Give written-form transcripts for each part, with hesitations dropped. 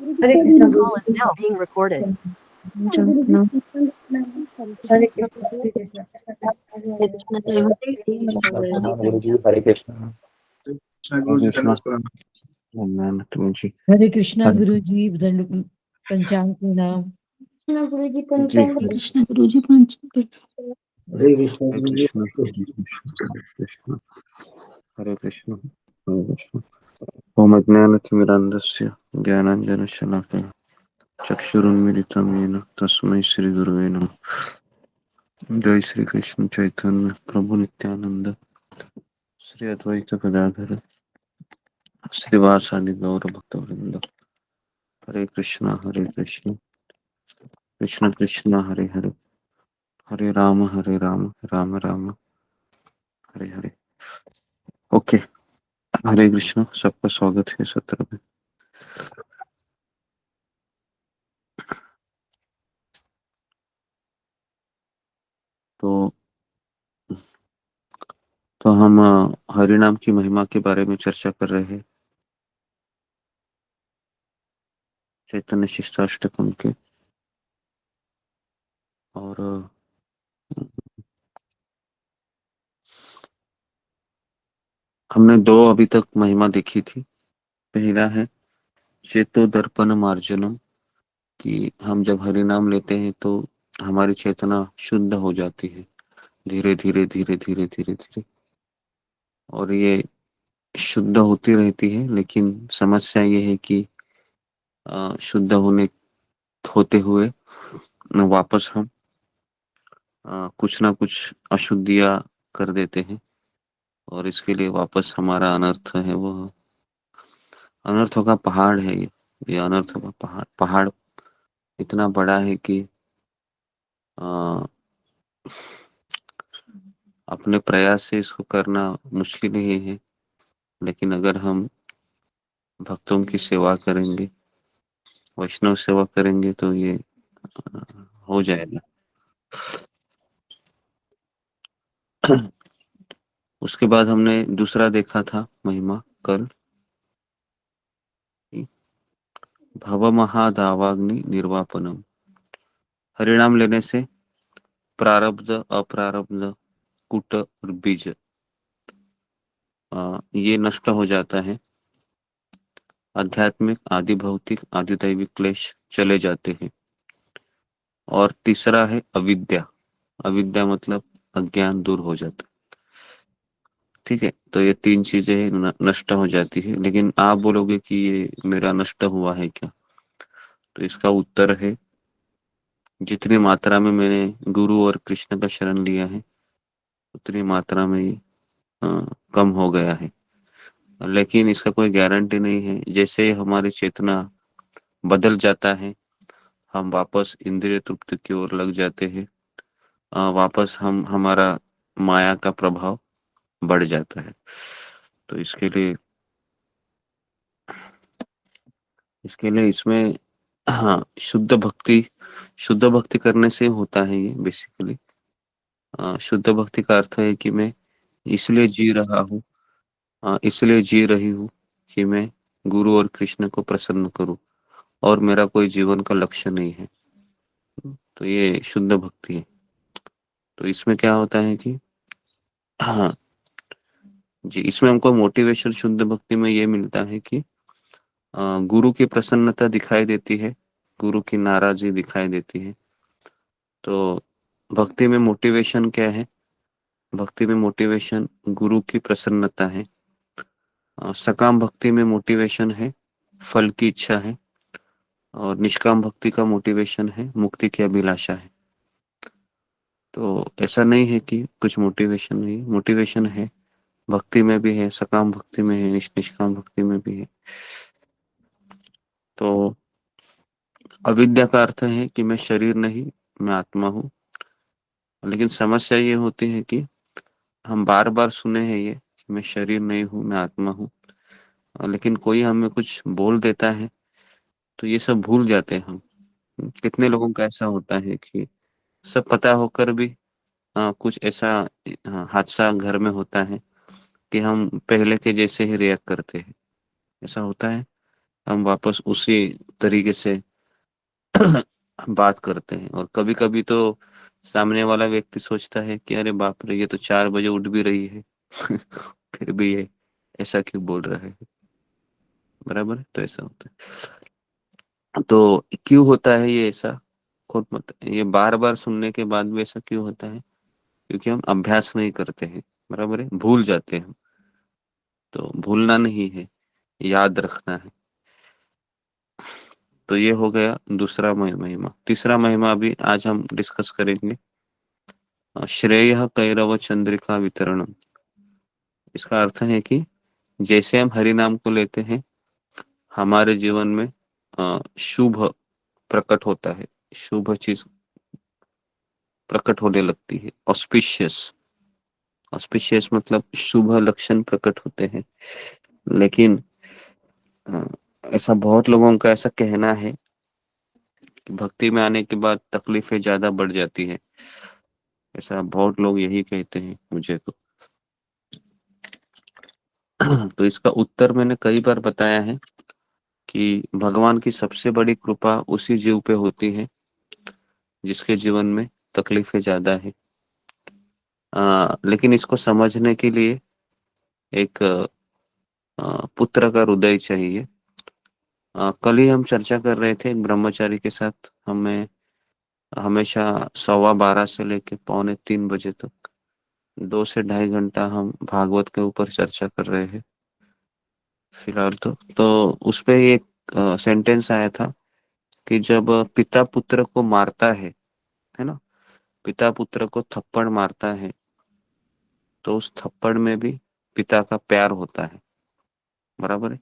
Hare Krishna This Guru call is now being recorded. Krishna हरे कृष्णा हरे कृष्णा हरे कृष्ण गुरु जी हरे कृष्ण हरे कृष्ण जी हरे कृष्णा हरे गुरु जी दंड पंचांग प्रणाम। गुरु जी जी पंचांग Krishna Guruji Pancham. हरे कृष्णा हरे गुरु जी कृष्ण हरे कृष्ण हरे कृष्ण हरे कृष्ण ओम अज्ञानतिमिरान्धस्य ज्ञानाञ्जनशलाकया चक्षुरुन्मिलितं येन तस्मै श्रीगुरुवे नमः। जय श्री कृष्ण चैतन्य प्रभु नित्यानंद श्री अद्वैत गदाधर श्रीवासादि गौर भक्तवृंद। हरे कृष्ण कृष्ण कृष्ण हरे हरे हरे राम राम राम हरे हरे। ओके, हरे कृष्ण, सबका स्वागत है सत्र में। तो हम हरि नाम की महिमा के बारे में चर्चा कर रहे हैं, चैतन्य शिष्टाष्टकम के। और हमने दो अभी तक महिमा देखी थी। पहला है चेतो दर्पण मार्जनम, कि हम जब हरि नाम लेते हैं तो हमारी चेतना शुद्ध हो जाती है धीरे धीरे धीरे धीरे धीरे धीरे, और ये शुद्ध होती रहती है। लेकिन समस्या ये है कि शुद्ध होते हुए वापस हम कुछ ना कुछ अशुद्धियां कर देते हैं, और इसके लिए वापस हमारा अनर्थ है, वो अनर्थों का पहाड़ है। ये अनर्थों का पहाड़ इतना बड़ा है कि अपने प्रयास से इसको करना मुश्किल ही है। लेकिन अगर हम भक्तों की सेवा करेंगे, वैष्णव सेवा करेंगे, तो ये हो जाएगा। उसके बाद हमने दूसरा देखा था महिमा कल, भव महादावाग्नि निर्वापनम। हरिनाम लेने से प्रारब्ध अप्रारब्ध कूट और बीज ये नष्ट हो जाता है। आध्यात्मिक आदि भौतिक आदि दैविक क्लेश चले जाते हैं। और तीसरा है अविद्या। अविद्या मतलब अज्ञान दूर हो जाता है। ठीक है, तो ये तीन चीजें नष्ट हो जाती है। लेकिन आप बोलोगे कि ये मेरा नष्ट हुआ है क्या? तो इसका उत्तर है, जितनी मात्रा में मैंने गुरु और कृष्ण का शरण लिया है, उतनी मात्रा में ये कम हो गया है। लेकिन इसका कोई गारंटी नहीं है। जैसे हमारी चेतना बदल जाता है, हम वापस इंद्रिय तृप्ति की ओर लग जाते हैं, वापस हमारा माया का प्रभाव बढ़ जाता है। तो इसके लिए इसमें हाँ, शुद्ध भक्ति करने से होता है ये बेसिकली। शुद्ध भक्ति का अर्थ है कि मैं इसलिए जी रहा हूँ, इसलिए जी रही हूँ कि मैं गुरु और कृष्ण को प्रसन्न करूं, और मेरा कोई जीवन का लक्ष्य नहीं है। तो ये शुद्ध भक्ति है। तो इसमें क्या होता है कि हाँ जी, इसमें हमको मोटिवेशन शुद्ध भक्ति में ये मिलता है कि गुरु की प्रसन्नता दिखाई देती है, गुरु की नाराजगी दिखाई देती है। तो भक्ति में मोटिवेशन क्या है? भक्ति में मोटिवेशन गुरु की प्रसन्नता है। सकाम भक्ति में मोटिवेशन है फल की इच्छा है, और निष्काम भक्ति का मोटिवेशन है मुक्ति की अभिलाषा है। तो ऐसा नहीं है कि कुछ मोटिवेशन नहीं, मोटिवेशन है, भक्ति में भी है, सकाम भक्ति में है, निष्काम भक्ति में भी है। तो अविद्या का अर्थ है कि मैं शरीर नहीं, मैं आत्मा हूँ। लेकिन समस्या ये होती है कि हम बार बार सुने हैं ये कि मैं शरीर नहीं हूँ, मैं आत्मा हूँ, लेकिन कोई हमें कुछ बोल देता है तो ये सब भूल जाते हैं हम। कितने लोगों का ऐसा होता है कि सब पता होकर भी कुछ ऐसा हादसा घर में होता है कि हम पहले के जैसे ही रिएक्ट करते हैं। ऐसा होता है। हम वापस उसी तरीके से बात करते हैं। और कभी कभी तो सामने वाला व्यक्ति सोचता है कि अरे बाप रे, ये तो 4 बजे उठ भी रही है फिर भी ये ऐसा क्यों बोल रहा है। बराबर है, तो ऐसा होता है। तो क्यों होता है ये ऐसा, खुद मत, ये बार बार सुनने के बाद भी ऐसा क्यों होता है? क्योंकि हम अभ्यास नहीं करते हैं। बराबर है, भूल जाते हैं हम। तो भूलना नहीं है, याद रखना है। तो ये हो गया दूसरा महिमा। तीसरा महिमा अभी आज हम डिस्कस करेंगे, श्रेय कैरव चंद्रिका वितरणम। इसका अर्थ है कि जैसे हम हरि नाम को लेते हैं, हमारे जीवन में शुभ प्रकट होता है, शुभ चीज प्रकट होने लगती है। ऑस्पिशियस, ऑस्पिशियस मतलब शुभ लक्षण प्रकट होते हैं। लेकिन अ, ऐसा बहुत लोगों का ऐसा कहना है कि भक्ति में आने के बाद तकलीफें ज्यादा बढ़ जाती है। ऐसा बहुत लोग यही कहते हैं मुझे तो। तो इसका उत्तर मैंने कई बार बताया है कि भगवान की सबसे बड़ी कृपा उसी जीव पे होती है जिसके जीवन में तकलीफें ज्यादा है। लेकिन इसको समझने के लिए एक पुत्र का हृदय चाहिए। कल ही हम चर्चा कर रहे थे एक ब्रह्मचारी के साथ। हमें हमेशा 12:15 से लेके 2:45 तक 2 से 2.5 घंटा हम भागवत के ऊपर चर्चा कर रहे हैं फिलहाल। तो उस पे एक सेंटेंस आया था कि जब पिता पुत्र को मारता है ना, पिता पुत्र को थप्पड़ मारता है, तो उस थप्पड़ में भी पिता का प्यार होता है। बराबर है।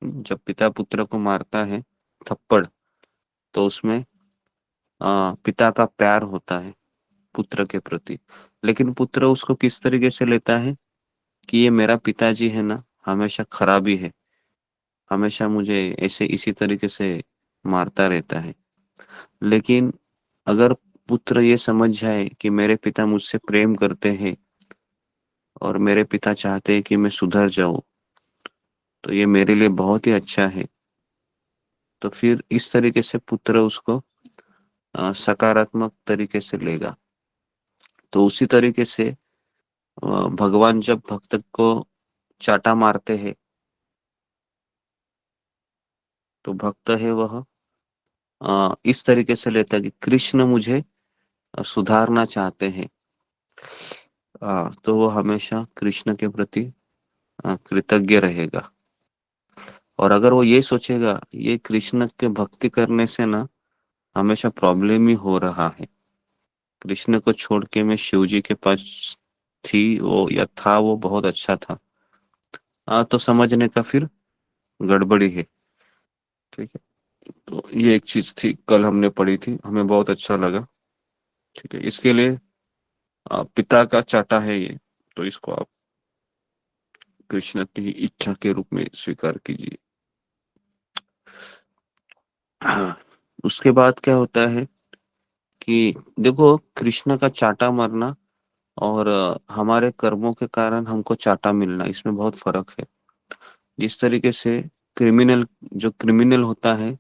जब पिता पुत्र को मारता है थप्पड़, तो उसमें पिता का प्यार होता है पुत्र के प्रति। लेकिन पुत्र उसको किस तरीके से लेता है कि ये मेरा पिताजी है ना, हमेशा खराबी है, हमेशा मुझे ऐसे इसी तरीके से मारता रहता है। लेकिन अगर पुत्र ये समझ जाए कि मेरे पिता मुझसे प्रेम करते हैं और मेरे पिता चाहते हैं कि मैं सुधर जाऊं, तो ये मेरे लिए बहुत ही अच्छा है, तो फिर इस तरीके से पुत्र उसको सकारात्मक तरीके से लेगा। तो उसी तरीके से भगवान जब भक्त को चाटा मारते हैं, तो भक्त है वह इस तरीके से लेता है कि कृष्ण मुझे सुधारना चाहते हैं। तो वो हमेशा कृष्ण के प्रति कृतज्ञ रहेगा। और अगर वो ये सोचेगा ये कृष्ण के भक्ति करने से ना हमेशा प्रॉब्लम ही हो रहा है, कृष्ण को छोड़ के मैं शिव जी के पास थी वो या था वो बहुत अच्छा था, तो समझने का फिर गड़बड़ी है। ठीक है। तो ये एक चीज थी, कल हमने पढ़ी थी, हमें बहुत अच्छा लगा। ठीक है, इसके लिए पिता का चाटा है ये, तो इसको आप कृष्ण की इच्छा के रूप में स्वीकार कीजिए। हाँ। उसके बाद क्या होता है कि देखो, कृष्ण का चाटा मारना और हमारे कर्मों के कारण हमको चाटा मिलना, इसमें बहुत फर्क है। जिस तरीके से क्रिमिनल, जो क्रिमिनल होता है,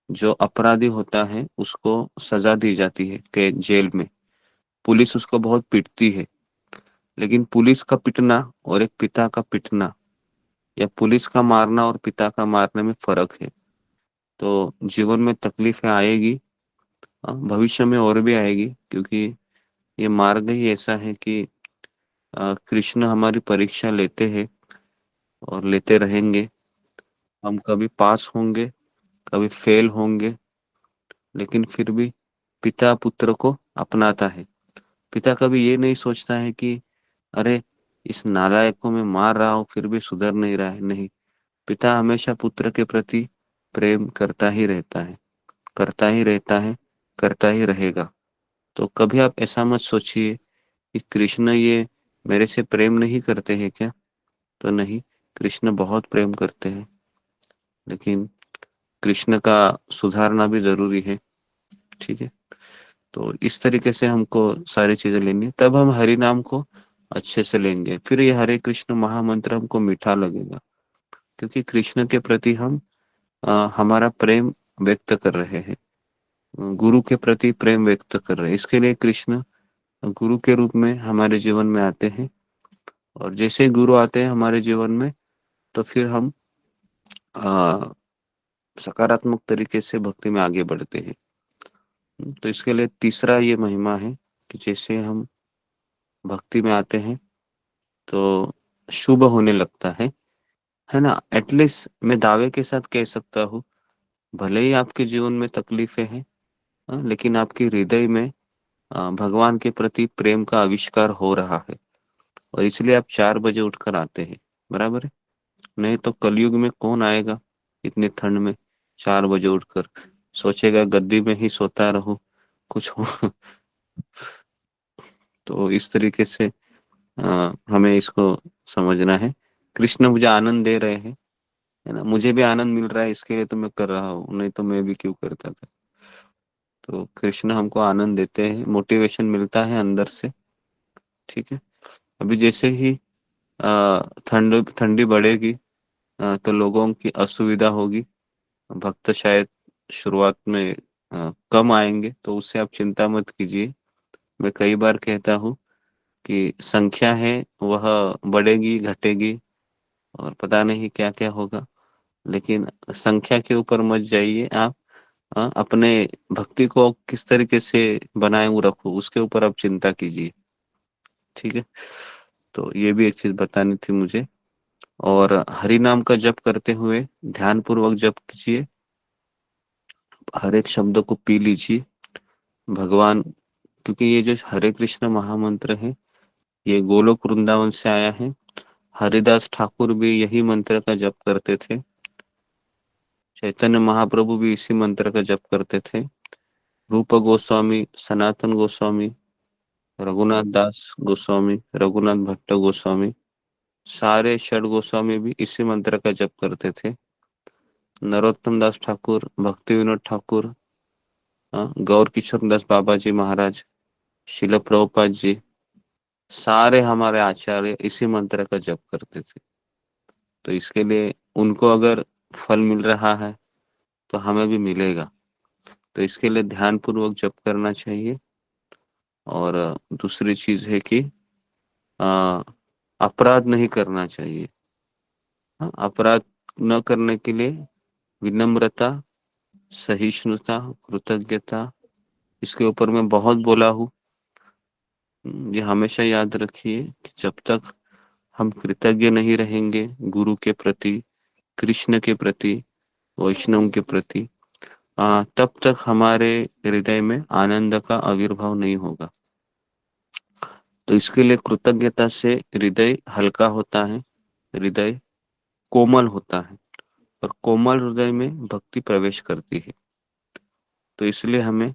जो अपराधी होता है, उसको सजा दी जाती है कि जेल में, पुलिस उसको बहुत पीटती है। लेकिन पुलिस का पिटना और एक पिता का पिटना, या पुलिस का मारना और पिता का मारने में फर्क है। तो जीवन में तकलीफें आएगी, भविष्य में और भी आएगी, क्योंकि ये मार्ग ही ऐसा है कि कृष्ण हमारी परीक्षा लेते हैं और लेते रहेंगे। हम कभी पास होंगे, कभी फेल होंगे, लेकिन फिर भी पिता पुत्र को अपनाता है। पिता कभी ये नहीं सोचता है कि अरे इस नालायक को मैं मार रहा हूँ फिर भी सुधर नहीं रहा है। नहीं, पिता हमेशा पुत्र के प्रति प्रेम करता ही रहता है, करता ही रहता है, करता ही रहेगा। तो कभी आप ऐसा मत सोचिए कि कृष्ण ये मेरे से प्रेम नहीं करते हैं क्या। तो नहीं, कृष्ण बहुत प्रेम करते हैं, लेकिन कृष्ण का सुधारना भी जरूरी है। ठीक है। तो इस तरीके से हमको सारी चीजें लेनी है, तब हम हरि नाम को अच्छे से लेंगे। फिर ये हरे कृष्ण महामंत्र हमको मीठा लगेगा, क्योंकि कृष्ण के प्रति हम हमारा प्रेम व्यक्त कर रहे हैं, गुरु के प्रति प्रेम व्यक्त कर रहे हैं। इसके लिए कृष्ण गुरु के रूप में हमारे जीवन में आते हैं, और जैसे ही गुरु आते हैं हमारे जीवन में, तो फिर हम अ, सकारात्मक तरीके से भक्ति में आगे बढ़ते हैं। तो इसके लिए तीसरा ये महिमा है कि जैसे हम भक्ति में आते हैं तो शुभ होने लगता है ना। एटलीस्ट मैं दावे के साथ कह सकता हूँ, भले ही आपके जीवन में तकलीफें हैं, लेकिन आपके हृदय में भगवान के प्रति प्रेम का आविष्कार हो रहा है, और इसलिए आप 4 बजे उठकर आते हैं, बराबर है। नहीं तो कलयुग में कौन आएगा इतने ठंड में 4 बजे उठकर, सोचेगा गद्दी में ही सोता रहूं, कुछ हो। तो इस तरीके से हमें इसको समझना है। कृष्ण मुझे आनंद दे रहे हैं, है ना, मुझे भी आनंद मिल रहा है, इसके लिए तो मैं कर रहा हूँ, नहीं तो मैं भी क्यों करता था। तो कृष्ण हमको आनंद देते हैं, मोटिवेशन मिलता है अंदर से। ठीक है, अभी जैसे ही ठंडी बढ़ेगी, तो लोगों की असुविधा होगी, भक्त शायद शुरुआत में कम आएंगे, तो उससे आप चिंता मत कीजिए। मैं कई बार कहता हूँ कि संख्या है वह बढ़ेगी घटेगी और पता नहीं क्या क्या होगा, लेकिन संख्या के ऊपर मत जाइए आप। अपने भक्ति को किस तरीके से बनाए रखो, उसके ऊपर आप चिंता कीजिए। ठीक है, तो ये भी एक चीज बतानी थी मुझे। और हरि नाम का जप करते हुए ध्यान पूर्वक जप कीजिए, हर एक शब्द को पी लीजिए भगवान, क्योंकि ये जो हरे कृष्ण महामंत्र है ये गोलोक वृंदावन से आया है। हरिदास ठाकुर भी यही मंत्र का जप करते थे, चैतन्य महाप्रभु भी इसी मंत्र का जप करते थे, रूप गोस्वामी, सनातन गोस्वामी, रघुनाथ दास गोस्वामी, रघुनाथ भट्ट गोस्वामी, सारे षड गोस्वामी भी इसी मंत्र का जप करते थे। नरोत्तम दास ठाकुर, भक्ति विनोद ठाकुर, गौर किशोर दास बाबा जी महाराज, शिल प्रभुपाद जी, सारे हमारे आचार्य इसी मंत्र का जप करते थे। तो इसके लिए उनको अगर फल मिल रहा है तो हमें भी मिलेगा। तो इसके लिए ध्यान पूर्वक जप करना चाहिए। और दूसरी चीज है कि अ, अपराध नहीं करना चाहिए। अपराध न करने के लिए विनम्रता, सहिष्णुता, कृतज्ञता, इसके ऊपर मैं बहुत बोला हूँ। ये हमेशा याद रखिए कि जब तक हम कृतज्ञ नहीं रहेंगे गुरु के प्रति, कृष्ण के प्रति, वैष्णव के प्रति, तब तक हमारे हृदय में आनंद का आविर्भाव नहीं होगा। तो इसके लिए कृतज्ञता से हृदय हल्का होता है, हृदय कोमल होता है, और कोमल हृदय में भक्ति प्रवेश करती है। तो इसलिए हमें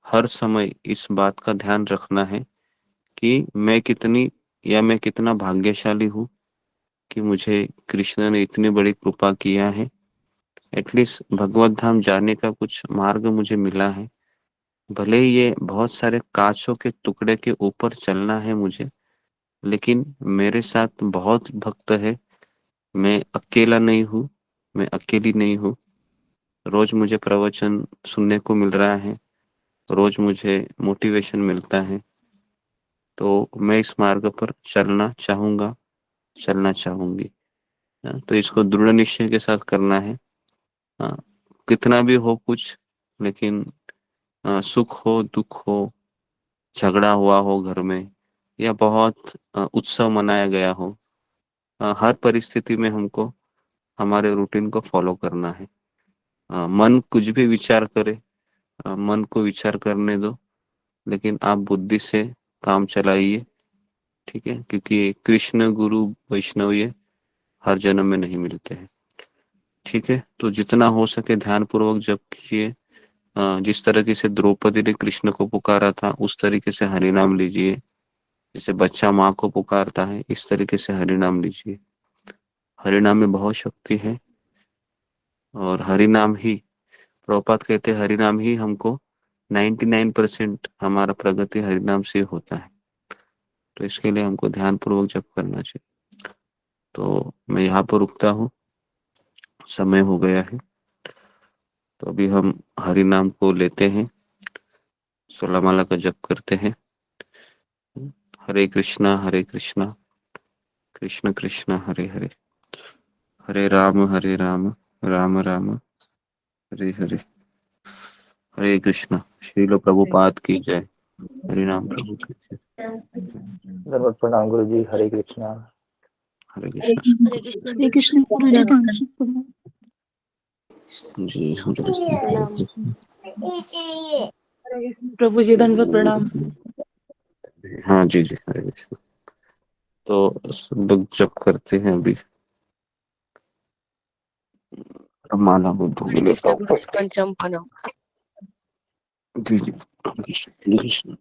हर समय इस बात का ध्यान रखना है कि मैं कितना भाग्यशाली हूँ कि मुझे कृष्ण ने इतनी बड़ी कृपा किया है। एटलीस्ट भगवत धाम जाने का कुछ मार्ग मुझे मिला है, भले ही ये बहुत सारे कांचों के टुकड़े के ऊपर चलना है मुझे, लेकिन मेरे साथ बहुत भक्त है। मैं अकेला नहीं हूँ, मैं अकेली नहीं हूँ। रोज मुझे प्रवचन सुनने को मिल रहा है, रोज मुझे मोटिवेशन मिलता है। तो मैं इस मार्ग पर चलना चाहूंगा, चलना चाहूंगी। तो इसको दृढ़ निश्चय के साथ करना है। हाँ, कितना भी हो कुछ, लेकिन सुख हो दुख हो, झगड़ा हुआ हो घर में, या बहुत उत्सव मनाया गया हो, हर परिस्थिति में हमको हमारे रूटीन को फॉलो करना है। मन कुछ भी विचार करे, मन को विचार करने दो, लेकिन आप बुद्धि से काम चलाइए। ठीक है, क्योंकि कृष्ण गुरु वैष्णव ये हर जन्म में नहीं मिलते हैं। ठीक है, तो जितना हो सके ध्यान पूर्वक जप कीजिए। जिस तरीके से द्रौपदी ने कृष्ण को पुकारा था उस तरीके से हरि नाम लीजिए। जैसे बच्चा माँ को पुकारता है, इस तरीके से हरि नाम लीजिए। हरि नाम में बहुत शक्ति है, और हरि नाम ही, प्रभुपाद कहते हैं, हरि नाम ही हमको 99% हमारा प्रगति हरि नाम से होता है। तो इसके लिए हमको ध्यान पूर्वक जप करना चाहिए। तो मैं यहाँ पर रुकता हूँ, समय हो गया है। तो अभी हम हरि नाम को लेते हैं, 16 माला का जप करते हैं। हरे कृष्णा कृष्ण कृष्ण हरे हरे, हरे राम राम राम हरे हरे, हरे कृष्णा। श्रील प्रभुपाद की जय। हरि नाम प्रभु की जय। दंडवत प्रणाम गुरु जी। हरे कृष्णा। हरे कृष्णा हरे कृष्ण हरे कृष्ण गुरुजी पांचवी प्रणाम। जी। हरे कृष्ण प्रणाम। प्रभु जी दंडवत प्रणाम। हाँ जी जी, हरे कृष्ण। तो सब लोग जप करते हैं अभी। माला बुद्धू हरे लेता कृष्ण हूँ। गुरुजी पंचम प्रणाम। जी जी, हरे कृष्ण हरे कृष्ण।